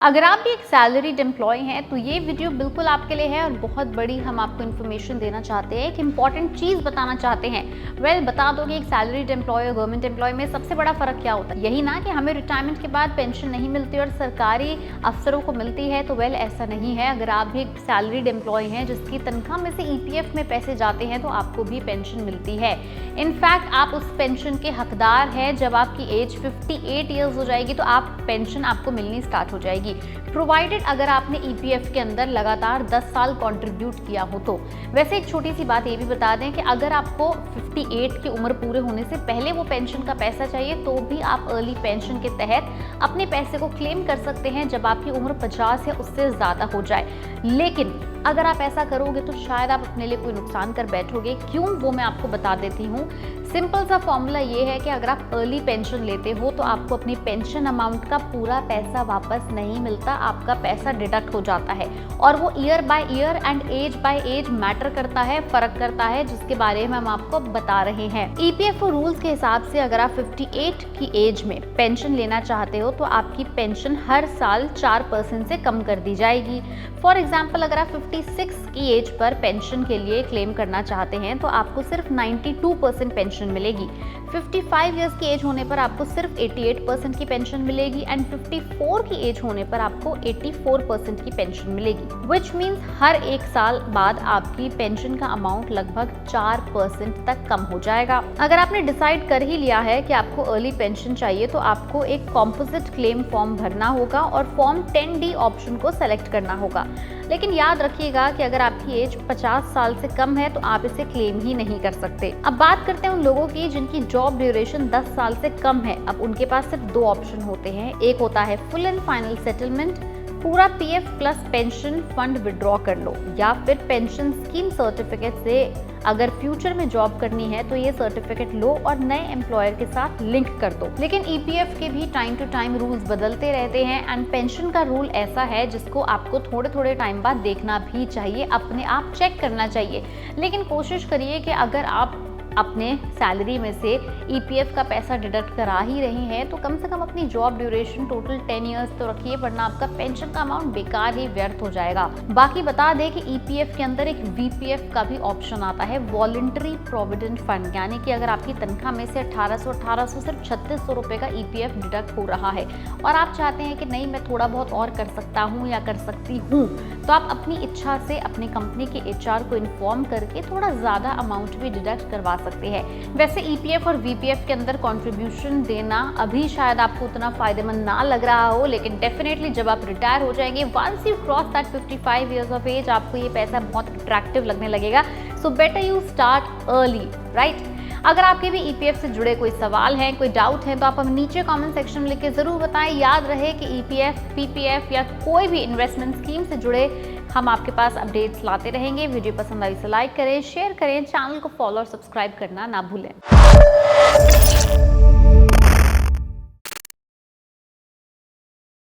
अगर आप भी एक सैलरीड एम्प्लॉय हैं तो ये वीडियो बिल्कुल आपके लिए है और बहुत बड़ी हम आपको इन्फॉर्मेशन देना चाहते हैं, एक इंपॉर्टेंट चीज़ बताना चाहते हैं। बता दो कि एक सैलरीड एम्प्लॉय और गवर्नमेंट एम्प्लॉय में सबसे बड़ा फर्क क्या होता है। यही ना कि हमें रिटायरमेंट के बाद पेंशन नहीं मिलती और सरकारी अफसरों को मिलती है, तो ऐसा नहीं है। अगर आप भी एक सैलरीड एम्प्लॉय हैं जिसकी तनख्वाह में से ईपीएफ में पैसे जाते हैं तो आपको भी पेंशन मिलती है। इनफैक्ट आप उस पेंशन के हकदार हैं। जब आपकी एज 58 ईयर्स हो जाएगी तो पेंशन आपको मिलनी स्टार्ट हो जाएगी, प्रोवाइडेड अगर आपने ईपीएफ के अंदर लगातार 10 साल कंट्रीब्यूट किया हो तो। वैसे एक छोटी सी बात ये भी बता दें कि अगर आपको 58 की उम्र पूरे होने से पहले वो पेंशन का पैसा चाहिए तो भी आप अर्ली पेंशन के तहत अपने पैसे को क्लेम कर सकते हैं जब आपकी उम्र 50 या उससे ज़्यादा हो जाए। लेकिन अगर आप ऐसा करोगे तो शायद आप अपने लिए कोई नुकसान कर बैठोगे। क्यों, वो मैं आपको बता देती हूँ। सिंपल सा फॉर्मूला ये है कि अगर आप अर्ली पेंशन लेते हो तो आपको अपनी पेंशन अमाउंट का पूरा पैसा वापस नहीं मिलता, आपका पैसा डिडक्ट हो जाता है। और वो year by year and age by age matter करता है, फर्क करता है, जिसके बारे में हम आपको बता रहे हैं। ईपीएफ रूल्स के हिसाब से अगर आप 58 की एज में पेंशन लेना चाहते हो तो आपकी पेंशन हर साल 4% से कम कर दी जाएगी। फॉर एग्जाम्पल, अगर आप 56 की एज पर पेंशन के लिए क्लेम करना चाहते हैं तो आपको सिर्फ 92% पेंशन मिलेगी। 55 इयर्स की एज होने पर आपको सिर्फ 88% की पेंशन मिलेगी एंड 54 की एज होने पर आपको 84% की पेंशन मिलेगी। विच मीन्स हर एक साल बाद आपकी पेंशन का अमाउंट लगभग 4% तक कम हो जाएगा। अगर आपने डिसाइड कर ही लिया है कि आपको अर्ली पेंशन चाहिए तो आपको एक कॉम्पोजिट क्लेम फॉर्म भरना होगा और फॉर्म 10D ऑप्शन को सेलेक्ट करना होगा। लेकिन याद रखिएगा कि अगर आपकी एज 50 साल से कम है तो आप इसे क्लेम ही नहीं कर सकते। अब बात करते हैं उन लोगों की जिनकी जॉब ड्यूरेशन 10 साल से कम है। अब उनके पास सिर्फ 2 ऑप्शन होते हैं। एक होता है फुल एंड फाइनल सेटलमेंट, पूरा PF plus pension fund withdraw कर लो, या फिर पेंशन स्कीम सर्टिफिकेट से अगर फ्यूचर में जॉब करनी है तो ये सर्टिफिकेट लो और नए एम्प्लॉयर के साथ लिंक कर दो। लेकिन ईपीएफ के भी टाइम टू टाइम रूल्स बदलते रहते हैं एंड पेंशन का रूल ऐसा है जिसको आपको थोड़े थोड़े टाइम बाद देखना भी चाहिए, अपने आप चेक करना चाहिए। लेकिन कोशिश करिए कि अगर आप अपने सैलरी में से ईपीएफ का पैसा डिडक्ट करा ही रही हैं तो कम से कम अपनी जॉब ड्यूरेशन टोटल 10 इयर्स तो रखिए, वरना आपका पेंशन का अमाउंट बेकार ही व्यर्थ हो जाएगा। बाकी बता दें कि ईपीएफ के अंदर एक वीपीएफ का भी ऑप्शन आता है, वॉलंटरी प्रोविडेंट फंड, यानी कि अगर आपकी तनख्वाह में से 1800 सिर्फ 3600 रुपये का ईपीएफ डिडक्ट हो रहा है और आप चाहते हैं कि नहीं मैं थोड़ा बहुत और कर सकता हूँ या कर सकती हूँ, तो आप अपनी इच्छा से अपनी कंपनी के एचआर को इन्फॉर्म करके थोड़ा ज़्यादा अमाउंट भी डिडक्ट करवा सकते हैं। वैसे ईपीएफ और वीपीएफ के अंदर कंट्रीब्यूशन देना अभी शायद आपको उतना फायदेमंद ना लग रहा हो, लेकिन डेफिनेटली जब आप रिटायर हो जाएंगे, once you cross that 55 years of age, आपको ये पैसा बहुत अट्रैक्टिव लगने लगेगा। So better you start early, right. अगर आपके भी ईपीएफ से जुड़े कोई सवाल हैं, कोई डाउट है, तो आप हमें नीचे कमेंट सेक्शन में लिख के जरूर बताएं। याद रहे कि ईपीएफ, पीपीएफ या कोई भी इन्वेस्टमेंट स्कीम से जुड़े हम आपके पास अपडेट्स लाते रहेंगे। वीडियो पसंद आई तो लाइक करें, शेयर करें, चैनल को फॉलो और सब्सक्राइब करना ना भूलें।